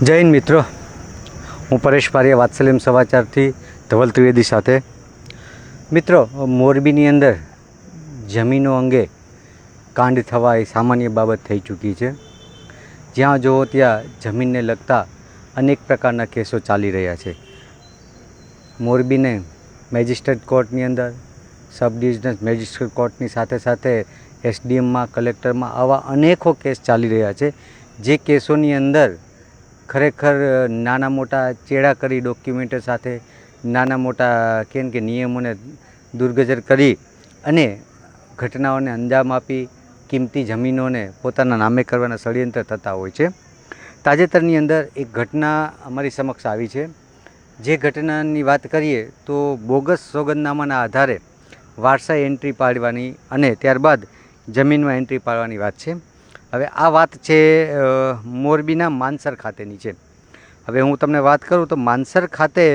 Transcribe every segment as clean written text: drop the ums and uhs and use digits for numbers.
જય હિન્દ મિત્રો, હું પરેશ પારિયા વાત્સલ્યમ સમાચારથી ધવલ ત્રિવેદી સાથે. મિત્રો, મોરબીની અંદર જમીનો અંગે કાંડ થવા એ સામાન્ય બાબત થઈ ચૂકી છે. જ્યાં જુઓ ત્યાં જમીનને લગતા અનેક પ્રકારના કેસો ચાલી રહ્યા છે. મોરબીને મેજિસ્ટ્રેટ કોર્ટની અંદર, સબ ડિવિઝનલ મેજિસ્ટ્રેટ કોર્ટની સાથે સાથે એસડીએમમાં, કલેક્ટરમાં આવા અનેકો કેસ ચાલી રહ્યા છે. જે કેસોની અંદર ખરેખર નાના મોટા ચેડા કરી ડોક્યુમેન્ટ સાથે નાના મોટા કેમ કે નિયમોને દુર્ગજર કરી અને ઘટનાઓને અંજામ આપી કિંમતી જમીનોને પોતાના નામે કરવાના ષડયંત્ર થતા હોય છે. તાજેતરની અંદર એક ઘટના અમારી સમક્ષ આવી છે. જે ઘટનાની વાત કરીએ તો બોગસ સોગંદનામાના આધારે વારસાઈ એન્ટ્રી પાડવાની અને ત્યારબાદ જમીનમાં એન્ટ્રી પાડવાની વાત છે. હવે આ વાત છે મોરબીના માનસર ખાતેની છે. હવે હું તમને વાત કરું તો માનસર ખાતે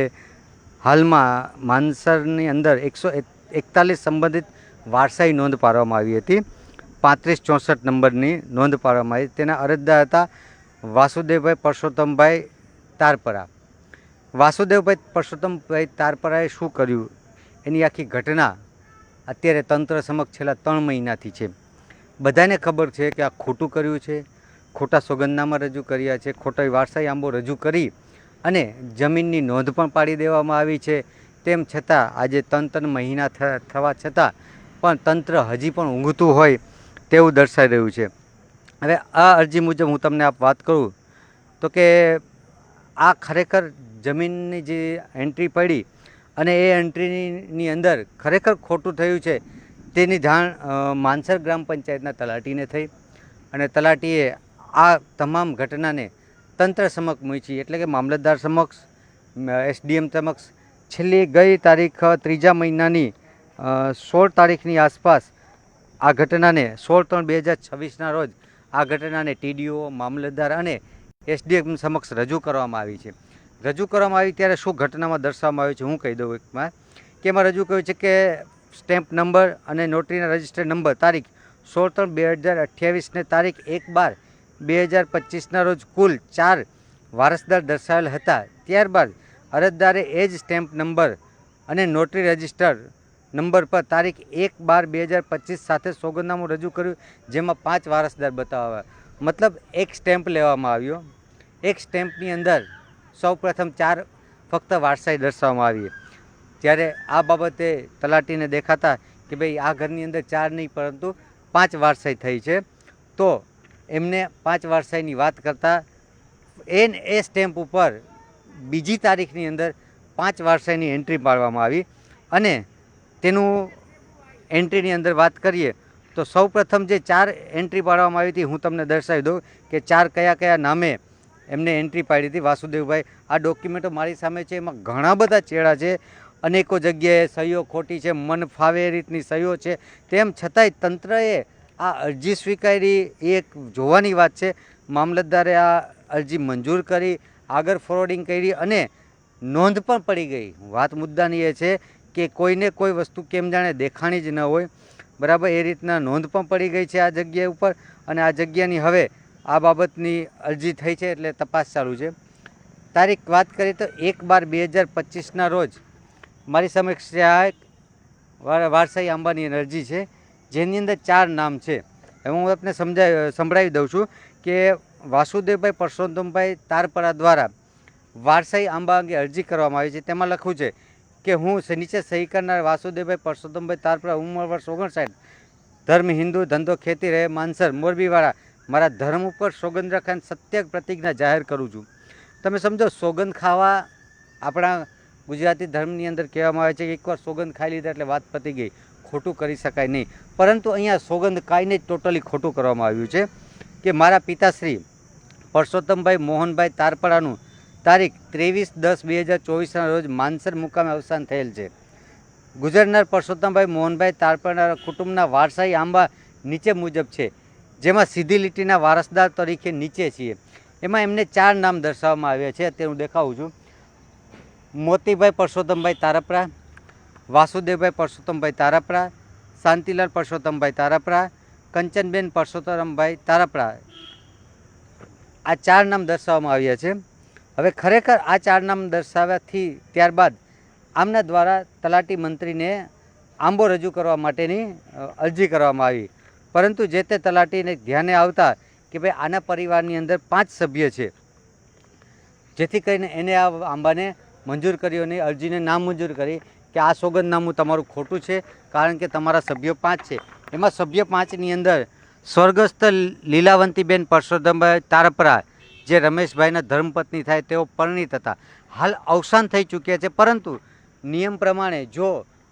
હાલમાં માનસરની અંદર 141 સંબંધિત વારસાઈ નોંધ પાડવામાં આવી હતી. 3564 નંબરની નોંધ પાડવામાં આવી. તેના અરજદાર હતા વાસુદેવભાઈ પરસોત્તમભાઈ તારપરા. વાસુદેવભાઈ પરસોત્તમભાઈ તારપરાએ શું કર્યું એની આખી ઘટના અત્યારે તંત્ર સમક્ષ છેલ્લા 3 મહિનાથી છે. બધાને ખબર છે કે આ ખોટું કર્યું છે, ખોટા સોગંદનામા રજૂ કર્યા છે, ખોટા વારસાઈ આંબો રજૂ કરી અને જમીનની નોંધ પણ પાડી દેવામાં આવી છે. તેમ છતાં આજે 3 મહિના થવા છતાં પણ તંત્ર હજી પણ ઊંઘતું હોય તેવું દર્શાઈ રહ્યું છે. હવે આ અરજી મુજબ હું તમને વાત કરું તો કે આ ખરેખર જમીનની જે એન્ટ્રી પડી અને એ એન્ટ્રીની અંદર ખરેખર ખોટું થયું છે તેની જાણ માનસર ગ્રામ પંચાયતના તલાટીને થઈ અને તલાટીએ આ તમામ ઘટનાને તંત્ર સમક્ષ મૂકી, એટલે કે મામલતદાર સમક્ષ, એસડીએમ સમક્ષ. છેલ્લી ગઈ તારીખ 3 મહિનાની 16 તારીખની આસપાસ આ ઘટનાને 16/3/2026ના રોજ આ ઘટનાને ટીડીઓ, મામલતદાર અને એસડીએમ સમક્ષ રજૂ કરવામાં આવી છે. રજૂ કરવામાં આવી ત્યારે શું ઘટનામાં દર્શાવવામાં આવ્યું છે હું કહી દઉં એકમાં કે એમાં રજૂ કર્યું છે કે સ્ટેમ્પ નંબર અને નોટરીના રજિસ્ટર્ડ નંબર તારીખ 16/3/2028 ને તારીખ 1/12/2025ના રોજ કુલ 4 વારસદાર દર્શાવેલ હતા. ત્યારબાદ અરજદારે એ જ સ્ટેમ્પ નંબર અને નોટરી રજિસ્ટર્ડ નંબર પર તારીખ 1/12/2025 સાથે સોગંદનામું રજૂ કર્યું, જેમાં 5 વારસદાર બતાવ્યા. મતલબ એક સ્ટેમ્પ લેવામાં આવ્યો. એક સ્ટેમ્પની અંદર સૌપ્રથમ 4 ફક્ત વારસાઈ દર્શાવવામાં આવી. ત્યારે આ બાબતે તલાટીને દેખાતા કે ભાઈ આ ઘરની અંદર 4 નહીં પરંતુ 5 વારસાઈ થઈ છે, તો એમને 5 વારસાઈની વાત કરતાં એ સ્ટેમ્પ ઉપર બીજી તારીખની અંદર 5 વારસાઈની એન્ટ્રી પાડવામાં આવી. અને તેનું એન્ટ્રીની અંદર વાત કરીએ તો સૌપ્રથમ જે 4 એન્ટ્રી પાડવામાં આવી હતી હું તમને દર્શાવી દઉં કે 4 કયા નામે એમને એન્ટ્રી પાડી હતી. વાસુદેવભાઈ, આ ડોક્યુમેન્ટો મારી સામે છે, એમાં ઘણા બધા ચેડા છે, અનેકો જગ્યાએ સહીઓ ખોટી છે, મન ફાવે એ રીતની સહીઓ છે. તેમ છતાંય તંત્રએ આ અરજી સ્વીકારી એ એક જોવાની વાત છે. મામલતદારે આ અરજી મંજૂર કરી, આગળ ફોરવર્ડિંગ કરી અને નોંધ પણ પડી ગઈ. વાત મુદ્દાની એ છે કે કોઈને કોઈ વસ્તુ કેમ જાણે દેખાણી જ ન હોય, બરાબર, એ રીતના નોંધ પણ પડી ગઈ છે આ જગ્યા ઉપર. અને આ જગ્યાની હવે આ બાબતની અરજી થઈ છે એટલે તપાસ ચાલુ છે. તારીખ વાત કરીએ તો 1/12/2025ના રોજ મારી સમક્ષ આ વારસાઈ આંબાની અરજી છે, જેની અંદર 4 નામ છે. હવે હું આપને સંભળાવી દઉં છું કે વાસુદેવભાઈ પરસોત્તમભાઈ તારપરા દ્વારા વારસાઈ આંબા અંગે અરજી કરવામાં આવી છે. તેમાં લખ્યું છે કે હું નીચે સહી કરનાર વાસુદેવભાઈ પરસોત્તમભાઈ તારપરા, ઉંમર વર્ષ 59, ધર્મ હિન્દુ, ધંધો ખેતી, રહે માનસર મોરબીવાળા, મારા ધર્મ ઉપર સોગંદ રખાઈને સત્ય પ્રતિજ્ઞા જાહેર કરું છું. તમે સમજો, સોગંદ ખાવા આપણા ગુજરાતી ધર્મની અંદર કહેવામાં આવે છે કે એકવાર સોગંદ ખાઈ લીધા એટલે વાત પતી ગઈ, ખોટું કરી શકાય નહીં. પરંતુ અહીંયા સોગંદ ખાઈને જ ટોટલી ખોટું કરવામાં આવ્યું છે કે મારા પિતાશ્રી પરસોત્તમભાઈ મોહનભાઈ તારપરાનું તારીખ 23/10/2024ના રોજ માનસર મુકામે અવસાન થયેલ છે. ગુજરનાર પરસોત્તમભાઈ મોહનભાઈ તારપરાના કુટુંબના વારસાઈ આંબા નીચે મુજબ છે, જેમાં સીધી લીટીના વારસદાર તરીકે નીચે છીએ. એમાં એમને 4 નામ દર્શાવવામાં આવ્યા છે. અત્યારે હું દેખાવું છું. મોતીભાઈ પરસોત્તમભાઈ તારપરા, વાસુદેવભાઈ પરસોત્તમભાઈ તારપરા, શાંતિલાલ પરસોત્તમભાઈ તારપરા, કંચનબેન પરસોત્તમભાઈ તારપરા, આ 4 નામ દર્શાવવામાં આવ્યા છે. હવે ખરેખર આ 4 નામ દર્શાવ્યાથી ત્યારબાદ આમના દ્વારા તલાટી મંત્રીને આંબો રજૂ કરવા માટેની અરજી કરવામાં આવી, પરંતુ જે તે તલાટીને ધ્યાને આવતા કે ભાઈ આના પરિવારની અંદર 5 સભ્ય છે, જેથી કરીને એને આ આંબાને મંજૂર કર્યો નહીં, અરજીને નામંજૂર કરી કે આ સોગંદનામું તમારું ખોટું છે, કારણ કે તમારા સભ્યો 5 છે. એમાં સભ્ય 5ની અંદર સ્વર્ગસ્થ લીલાવંતીબેન પરસોત્તમભાઈ તારપરા, જે રમેશભાઈના ધર્મપત્ની થાય, તેઓ પરિણીત હતા, હાલ અવસાન થઈ ચૂક્યા છે. પરંતુ નિયમ પ્રમાણે જો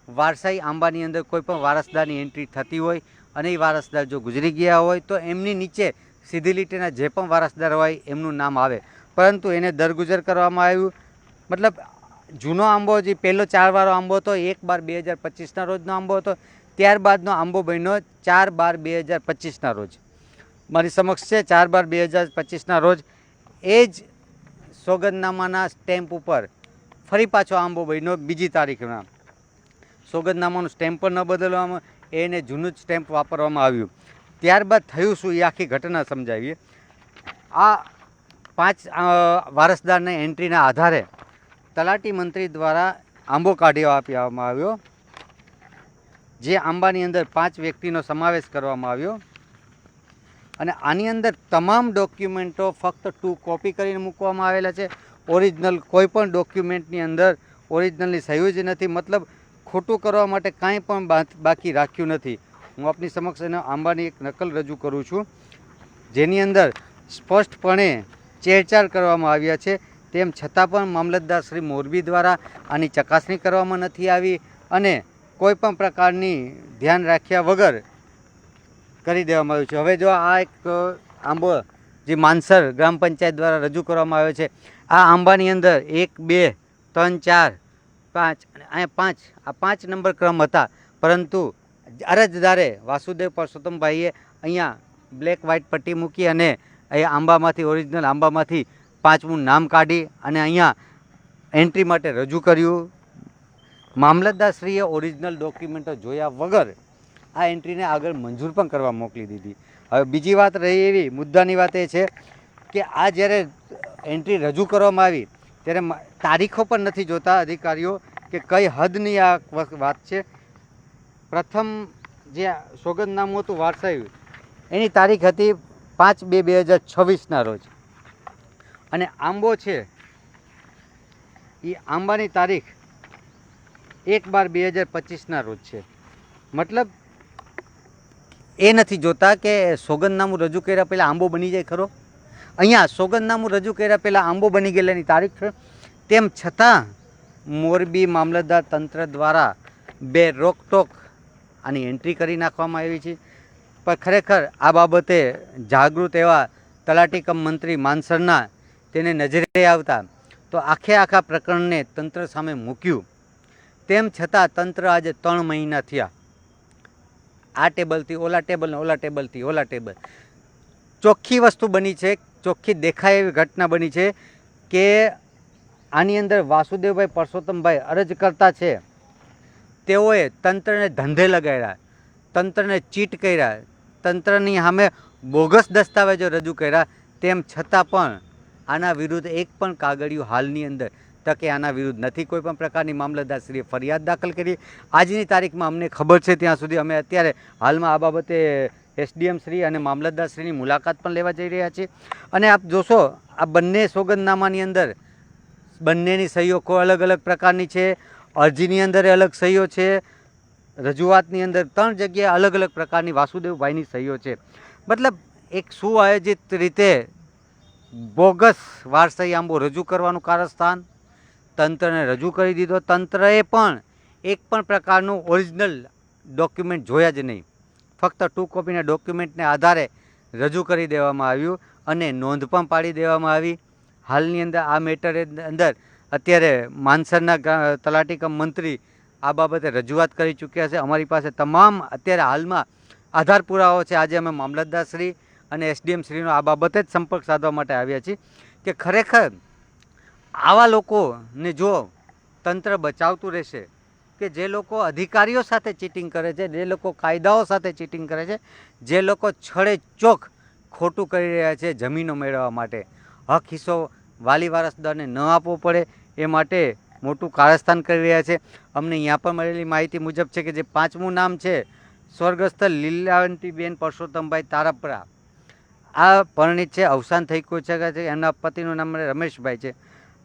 વારસાઈ આંબાની અંદર કોઈ પણ વારસદારની એન્ટ્રી થતી હોય અને એ વારસદાર જો ગુજરી ગયા હોય તો એમની નીચે સીધી લીટીના જે પણ વારસદાર હોય એમનું નામ આવે, પરંતુ એને દરગુજર કરવામાં આવ્યું. મતલબ જૂનો આંબો જે પહેલો 4 વાળો આંબો હતો 1/12/2025ના રોજનો આંબો હતો, ત્યારબાદનો આંબો બન્યો 4/12/2025ના રોજ. મારી સમક્ષ છે 4/12/2025ના રોજ એ જ સોગંદનામાના સ્ટેમ્પ ઉપર ફરી પાછો આંબો બન્યો બીજી તારીખના. સોગંદનામાનું સ્ટેમ્પ પણ ન બદલવામાં, એને જૂનું જ સ્ટેમ્પ વાપરવામાં આવ્યું. ત્યારબાદ થયું શું એ આખી ઘટના સમજાવીએ. આ 5 વારસદારના એન્ટ્રીના આધારે તલાટી મંત્રી દ્વારા આંબો કાઢી આપવામાં આવ્યો, જે આંબાની અંદર 5 વ્યક્તિનો સમાવેશ કરવામાં આવ્યો. અને આની અંદર તમામ ડોક્યુમેન્ટો ફક્ત 2 કોપી કરીને મૂકવામાં આવેલા છે. ઓરિજિનલ કોઈ પણ ડોક્યુમેન્ટની અંદર ઓરિજિનલની સહી જ નથી, મતલબ ખોટું કરવા માટે કાંઈ પણ બાકી રાખ્યું નથી. હું આપની સમક્ષ એનો આંબાની એક નકલ રજૂ કરું છું, જેની અંદર સ્પષ્ટપણે છેડછાડ કરવામાં આવ્યા છે. તેમ છતાં પણ મામલતદાર શ્રી મોરબી દ્વારા આની ચકાસણી કરવામાં નથી આવી અને કોઈ પણ પ્રકારની ધ્યાન રાખ્યા વગર કરી દેવામાં આવ્યું છે. હવે જો આ એક આંબો જે માનસર ગ્રામ પંચાયત દ્વારા રજૂ કરવામાં આવ્યો છે, આ આંબાની અંદર 1 2 3 4 5 અને અહીંયા 5, આ 5 નંબર ક્રમ હતા, પરંતુ અરજદારે વાસુદેવ પરસોત્તમભાઈએ અહીંયા બ્લેક વ્હાઇટ પટ્ટી મૂકી અને એ આંબામાંથી ઓરિજિનલ આંબામાંથી 5મું નામ કાઢી અને અહીંયા એન્ટ્રી માટે રજૂ કર્યું. મામલતદારશ્રીએ ઓરિજિનલ ડોક્યુમેન્ટો જોયા વગર આ એન્ટ્રીને આગળ મંજૂર પણ કરવા મોકલી દીધી. હવે બીજી વાત રહી એવી, મુદ્દાની વાત એ છે કે આ જ્યારે એન્ટ્રી રજૂ કરવામાં આવી ત્યારે તારીખો પણ નથી જોતા અધિકારીઓ કે કઈ હદની આ વાત છે. પ્રથમ જે સોગંદનામું હતું વારસાઈ, એની તારીખ હતી 5/2/2026ના રોજ, અને આંબો છે એ આંબાની તારીખ 1/12/2025ના રોજ છે. મતલબ એ નથી જોતા કે સોગંદનામું રજૂ કર્યા પહેલાં આંબો બની જાય ખરો. અહીંયા સોગંદનામું રજૂ કર્યા પહેલાં આંબો બની ગયેલાની તારીખ છે. તેમ છતાં મોરબી મામલતદાર તંત્ર દ્વારા બે રોકટોક આની એન્ટ્રી કરી નાખવામાં આવી છે. પણ ખરેખર આ બાબતે જાગૃત એવા તલાટી કમ મંત્રી માનસરના તેને નજરે આવતા તો આખા પ્રકરણને તંત્ર સામે મૂક્યું. તેમ છતાં તંત્ર આજે 3 મહિના થયા આ ટેબલથી ઓલા ટેબલ ને ઓલા ટેબલથી ઓલા ટેબલ. ચોખ્ખી વસ્તુ બની છે, ચોખ્ખી દેખાય એવી ઘટના બની છે કે આની અંદર વાસુદેવભાઈ પરસોત્તમભાઈ અરજ કરતા છે, તેઓએ તંત્રને ધંધે લગાડ્યા, તંત્રને ચીટ કર્યા, તંત્રની સામે બોગસ દસ્તાવેજો રજૂ કર્યા. તેમ છતાં પણ આના વિરુદ્ધ એક પણ કાગળિયું હાલની અંદર તકે આના વિરુદ્ધ નથી કોઈ પણ પ્રકારની મામલતદારશ્રીએ ફરિયાદ દાખલ કરી. આજની તારીખમાં અમને ખબર છે ત્યાં સુધી અમે અત્યારે હાલમાં આ બાબતે એસડીએમ શ્રી અને મામલતદારશ્રીની મુલાકાત પણ લેવા જઈ રહ્યા છીએ. અને આપ જોશો આ બંને સોગંદનામાની અંદર બંનેની સહીઓ અલગ અલગ પ્રકારની છે, અરજીની અંદર અલગ સહીઓ છે, રજૂઆતની અંદર 3 જગ્યાએ અલગ અલગ પ્રકારની વાસુદેવભાઈની સહીઓ છે. મતલબ એક સુઆયોજિત રીતે બોગસ વારસાઈ આંબો રજૂ કરવાનું કારસ્તાન તંત્રને રજૂ કરી દીધો. તંત્રએ પણ એક પણ પ્રકારનું ઓરિજિનલ ડોક્યુમેન્ટ જોયા જ નહીં, ફક્ત 2 કોપીના ડોક્યુમેન્ટને આધારે રજૂ કરી દેવામાં આવ્યું અને નોંધ પણ પાડી દેવામાં આવી. હાલની અંદર આ મેટર અંદર અત્યારે માનસરના તલાટી કમ મંત્રી આ બાબતે રજૂઆત કરી ચૂક્યા છે. અમારી પાસે તમામ અત્યારે હાલમાં આધાર પુરાવો છે. આજે અમે મામલતદારશ્રી અને એસડીએમ શ્રીનો આ બાબતે જ સંપર્ક સાધવા માટે આવ્યા છીએ કે ખરેખર આવા લોકોને જો તંત્ર બચાવતું રહેશે, કે જે લોકો અધિકારીઓ સાથે ચીટિંગ કરે છે, જે લોકો કાયદાઓ સાથે ચીટિંગ કરે છે, જે લોકો છડે ચોક ખોટું કરી રહ્યા છે જમીનો મેળવવા માટે, હક હિસ્સો વાલી વારસદારને ન આપવો પડે એ માટે મોટું કારસ્તાન કરી રહ્યા છે. અમને અહીંયા પણ મળેલી માહિતી મુજબ છે કે જે 5મું નામ છે સ્વર્ગસ્થ લીલાવંતીબેન પરસોત્તમભાઈ તારાપરા, આ પરિણીત છે, અવસાન થઈ ગયું છે. એમના પતિનું નામ રમેશભાઈ છે.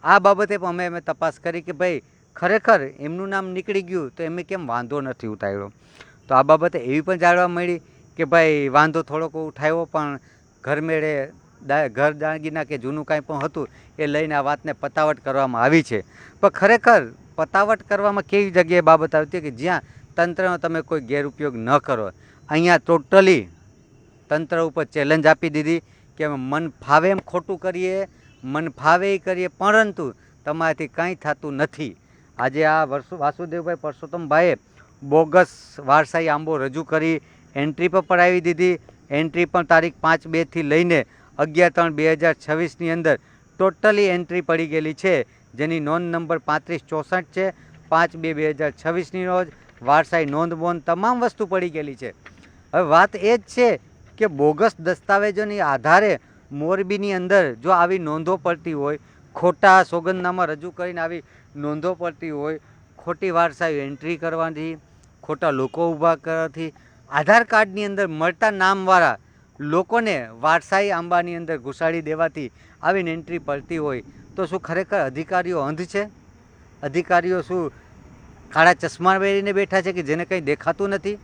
આ બાબતે પણ અમે તપાસ કરી કે ભાઈ ખરેખર એમનું નામ નીકળી ગયું તો એમને કેમ વાંધો નથી ઉઠાવ્યો. તો આ બાબતે એવી પણ જાણવા મળી કે ભાઈ વાંધો થોડોક ઉઠાવ્યો પણ ઘરમેળે ઘર દાગીના કે જૂનું કાંઈ પણ હતું એ લઈને આ વાતને પતાવટ કરવામાં આવી છે. પણ ખરેખર પતાવટ કરવામાં કેવી જગ્યાએ બાબત આવતી કે જ્યાં તંત્રનો તમે કોઈ ગેરઉપયોગ ન કરો. અહીંયા ટોટલી તંત્ર ઉપર ચેલેન્જ આપી દીધી કે અમે મન ફાવે એમ ખોટું કરીએ, મન ફાવે એ કરીએ, પરંતુ તમારાથી કંઈ થતું નથી. આજે આ વાસુદેવભાઈ પરસોત્તમભાઈએ બોગસ વારસાઈ આંબો રજૂ કરી એન્ટ્રી પર પડાવી દીધી. એન્ટ્રી પણ તારીખ 5/2થી લઈને 11/3/2026ની અંદર ટોટલી એન્ટ્રી પડી ગયેલી છે, જેની નોંધ નંબર 3564 છે. 5/2/2026ની રોજ વારસાઈ નોંધ તમામ વસ્તુ પડી ગયેલી છે. હવે વાત એ જ છે કે બોગસ દસ્તાવેજોની આધારે મોરબીની અંદર જો આવી નોંધો પડતી હોય, ખોટા સોગંદનામા રજૂ કરીને આવી નોંધો પડતી હોય, ખોટી વારસાઈ એન્ટ્રી કરવાથી, ખોટા લોકો ઊભા કરવાથી, આધાર કાર્ડની અંદર મળતા નામવાળા લોકોને વારસાઈ આંબાની અંદર ઘુસાડી દેવાથી આવીને એન્ટ્રી પડતી હોય તો શું ખરેખર અધિકારીઓ અંધ છે? અધિકારીઓ શું કાળા ચશ્મા પહેરીને બેઠા છે કે જેને કંઈ દેખાતું નથી?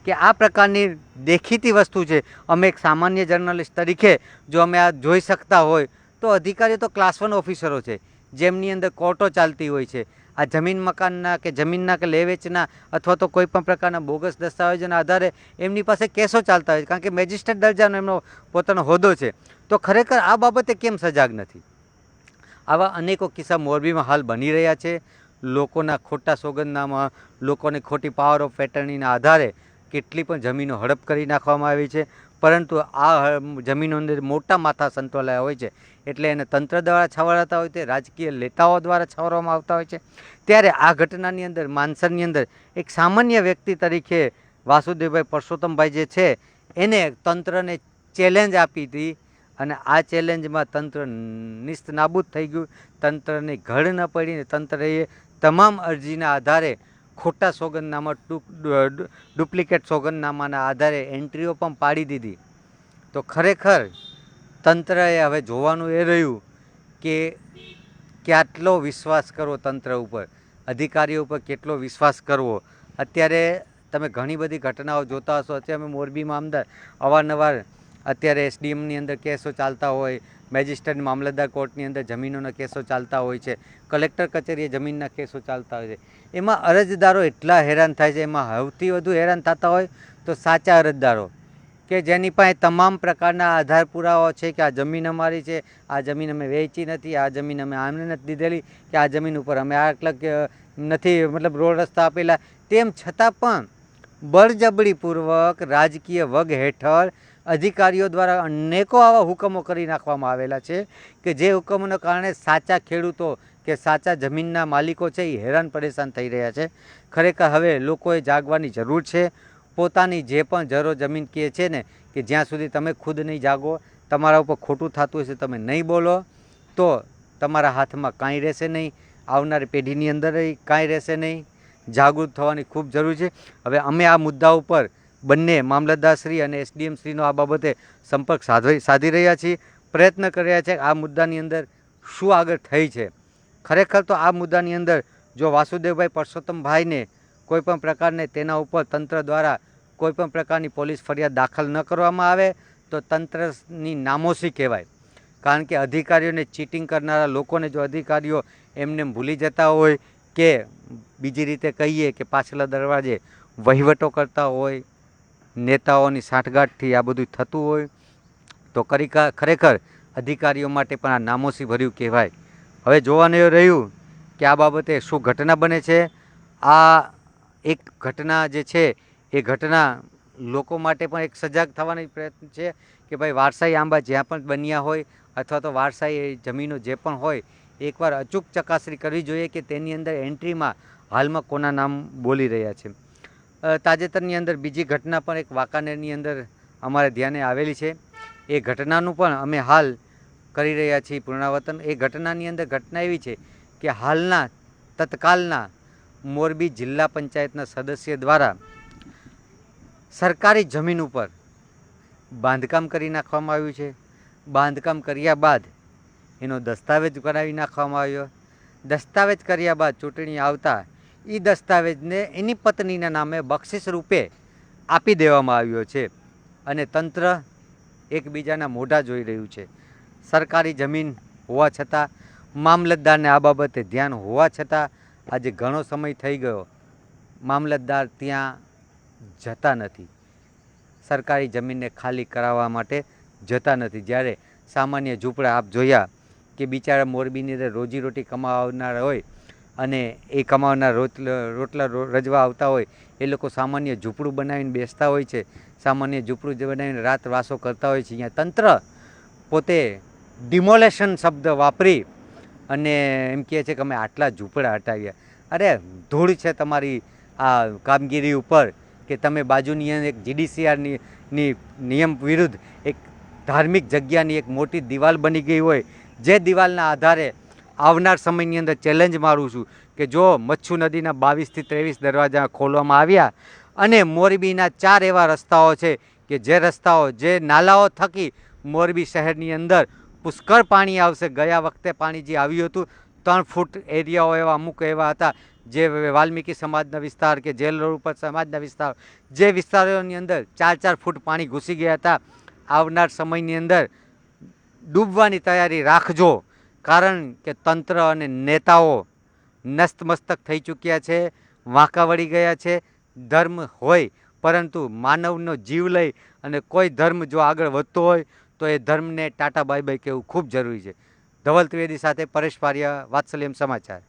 કે આ પ્રકારની દેખીતી વસ્તુ છે. અમે એક સામાન્ય જર્નલિસ્ટ તરીકે જો અમે આ જોઈ શકતા હોય તો અધિકારીઓ તો ક્લાસ 1 ઓફિસરો છે, જેમની અંદર કોર્ટો ચાલતી હોય છે. આ જમીન મકાનના કે જમીનના કે લે વેચના અથવા તો કોઈ પણ પ્રકારના બોગસ દસ્તાવેજોના આધારે એમની પાસે કેસો ચાલતા હોય છે, કારણ કે મેજિસ્ટ્રેટ દરજાનો એમનો પોતાનો હોદ્દો છે. તો ખરેખર આ બાબતે કેમ સજાગ નથી? આવા અનેકો કિસ્સા મોરબીમાં હાલ બની રહ્યા છે. લોકોના ખોટા સોગંદનામા, લોકોને ખોટી પાવર ઓફ એટર્નીના આધારે કેટલી પણ જમીનો હડપ કરી નાખવામાં આવી છે. પરંતુ આ જમીનો અંદર મોટા માથા સંતોલાયા હોય છે, એટલે એને તંત્ર દ્વારા છાવરાતા હોય છે, રાજકીય નેતાઓ દ્વારા છાવરવામાં આવતા હોય છે. ત્યારે આ ઘટનાની અંદર માનસરની અંદર એક સામાન્ય વ્યક્તિ તરીકે વાસુદેવભાઈ પરસોત્તમભાઈ જે છે એને તંત્રને ચેલેન્જ આપી હતી અને આ ચેલેન્જમાં તંત્ર નિસ્ત નાબૂદ થઈ ગયું. તંત્રની ઘડ ન પડીને તંત્રએ તમામ અરજીના આધારે ખોટા સોગંદનામા, ડુપ્લિકેટ સોગંદનામાના આધારે એન્ટ્રીઓ પણ પાડી દીધી. તો ખરેખર તંત્રએ હવે જોવાનું એ રહ્યું કે કેટલો વિશ્વાસ કરવો તંત્ર ઉપર, અધિકારીઓ ઉપર કેટલો વિશ્વાસ કરવો. અત્યારે તમે ઘણી બધી ઘટનાઓ જોતા હશો. અત્યારે અમે મોરબીમાં અવારનવાર અત્યારે એસડીએમની અંદર કેસો ચાલતા હોય, મેજિસ્ટ્રેટ મામલતદાર કોર્ટની અંદર જમીનોના કેસો ચાલતા હોય છે, કલેક્ટર કચેરીએ જમીનના કેસો ચાલતા હોય છે. એમાં અરજદારો એટલા હેરાન થાય છે. એમાં સૌથી વધુ હેરાન થતા હોય તો સાચા અરજદારો કે જેની પાસે તમામ પ્રકારના આધાર પુરાવાઓ છે કે આ જમીન અમારી છે, આ જમીન અમે વેચી નથી, આ જમીન અમે આમને નથી દીધેલી, કે આ જમીન ઉપર અમે આટલા નથી મતલબ રોડ રસ્તા આપેલા, તેમ છતાં પણ બળજબરીપૂર્વક રાજકીય વગ હેઠળ અધિકારીઓ દ્વારા અનેકો આવા હુકમો કરી નાખવામાં આવેલા છે કે જે હુકમોના કારણે સાચા ખેડૂતો કે સાચા જમીનના માલિકો છે એ હેરાન પરેશાન થઈ રહ્યા છે. ખરેખર હવે લોકોએ જાગવાની જરૂર છે. પોતાની જે પણ જરો જમીન કહે છે ને કે જ્યાં સુધી તમે ખુદ નહીં જાગો, તમારા ઉપર ખોટું થતું હશે, તમે નહીં બોલો તો તમારા હાથમાં કાંઈ રહેશે નહીં, આવનારી પેઢીની અંદર કાંઈ રહેશે નહીં. જાગૃત થવાની ખૂબ જરૂર છે. હવે અમે આ મુદ્દા ઉપર બંને મામલતદારશ્રી અને એસડીએમશ્રીનો આ બાબતે સંપર્ક સાધી રહ્યા છીએ, પ્રયત્ન કરી રહ્યા છે આ મુદ્દાની અંદર શું આગળ થઈ છે. ખરેખર તો આ મુદ્દાની અંદર જો વાસુદેવભાઈ પરસોત્તમભાઈને કોઈ પણ પ્રકારને તેના ઉપર તંત્ર દ્વારા કોઈ પણ પ્રકારની પોલીસ ફરિયાદ દાખલ ન કરવામાં આવે તો તંત્રની નામોશી કહેવાય. કારણ કે અધિકારીઓને ચીટિંગ કરનારા લોકોને જો અધિકારીઓ એમને ભૂલી જતા હોય કે બીજી રીતે કહીએ કે પાછલા દરવાજે વહીવટો કરતા હોય, નેતાઓની સાંઠગાંઠથી આ બધું થતું હોય તો ખરેખર અધિકારીઓ માટે પણ આ નામોશી ભર્યું કહેવાય. હવે જોવાનું એ રહ્યું કે આ બાબતે શું ઘટના બને છે. આ એક ઘટના જે છે એ ઘટના લોકો માટે પણ એક સજાગ થવાનો પ્રયત્ન છે કે ભાઈ વારસાઈ આંબા જ્યાં પણ બન્યા હોય અથવા તો વારસાઈ જમીનો જે પણ હોય એકવાર અચૂક ચકાસણી કરવી જોઈએ કે તેની અંદર એન્ટ્રીમાં હાલમાં કોના નામ બોલી રહ્યા છે. તાજેતરની અંદર બીજી ઘટના પણ એક વાંકાનેરની અંદર અમારે ધ્યાને આવેલી છે. એ ઘટનાનું પણ અમે હાલ કરી રહ્યા છીએ પુનરાવર્તન. એ ઘટનાની અંદર ઘટના એવી છે કે હાલના તત્કાલના મોરબી જિલ્લા પંચાયતના સદસ્ય દ્વારા સરકારી જમીન ઉપર બાંધકામ કરી નાખવામાં આવ્યું છે. બાંધકામ કર્યા બાદ એનો દસ્તાવેજ કરાવી નાખવામાં આવ્યો. દસ્તાવેજ કર્યા બાદ ચૂંટણી આવતા એ દસ્તાવેજને એની પત્નીના નામે બક્ષિસ રૂપે આપી દેવામાં આવ્યો છે અને તંત્ર એકબીજાના મોઢા જોઈ રહ્યું છે. સરકારી જમીન હોવા છતાં, મામલતદારને આ બાબતે ધ્યાન હોવા છતાં આજે ઘણો સમય થઈ ગયો, મામલતદાર ત્યાં જતા નથી, સરકારી જમીનને ખાલી કરાવવા માટે જતા નથી. જ્યારે સામાન્ય ઝૂંપડા આપ જોયા કે બિચારા મોરબીની અંદર રોજીરોટી કમાવનાર હોય અને એ કમાવનાર રોટલા રજવા આવતા હોય એ લોકો સામાન્ય ઝૂંપડું બનાવીને બેસતા હોય છે, સામાન્ય ઝૂંપડું બનાવીને રાત વાસો કરતા હોય છે. અહીંયા તંત્ર પોતે ડિમોલેશન શબ્દ વાપરી અને એમ કહે છે કે અમે આટલા ઝૂંપડા હટાવ્યા. અરે ધૂળ છે તમારી આ કામગીરી ઉપર કે તમે બાજુની અંદર એક જીડીસીઆરની નિયમ વિરુદ્ધ એક ધાર્મિક જગ્યાની એક મોટી દિવાલ બની ગઈ હોય, જે દિવાલના આધારે આવનાર સમયની અંદર ચેલેન્જ મારું છું કે જો મચ્છુ નદીના 22 થી 23 દરવાજા ખોલવામાં આવ્યા અને મોરબીના 4 એવા રસ્તાઓ છે કે જે રસ્તાઓ, જે નાલાઓ થકી મોરબી શહેરની અંદર પુષ્કળ પાણી આવશે. ગયા વખતે પાણી જે આવ્યું હતું 3 ફૂટ એરિયાઓ એવા અમુક એવા હતા જે વાલ્મીકી સમાજના વિસ્તાર કે જેલ રોડ ઉપર સમાજના વિસ્તાર, જે વિસ્તારોની અંદર 4-4 ફૂટ પાણી ઘૂસી ગયા હતા. આવનાર સમયની અંદર ડૂબવાની તૈયારી રાખજો, કારણ કે તંત્ર અને નેતાઓ નસ્તમસ્તક થઈ ચૂક્યા છે, વાંકા વળી ગયા છે. ધર્મ હોય પરંતુ માનવનો જીવ લઈ અને કોઈ ધર્મ જો આગળ વધતો હોય તો એ ધર્મને ટાટા બાય બાય કહેવું ખૂબ જરૂરી છે. ધવલ ત્રિવેદી સાથે પરેશ પારિયા, વાત્સલ્યમ સમાચાર.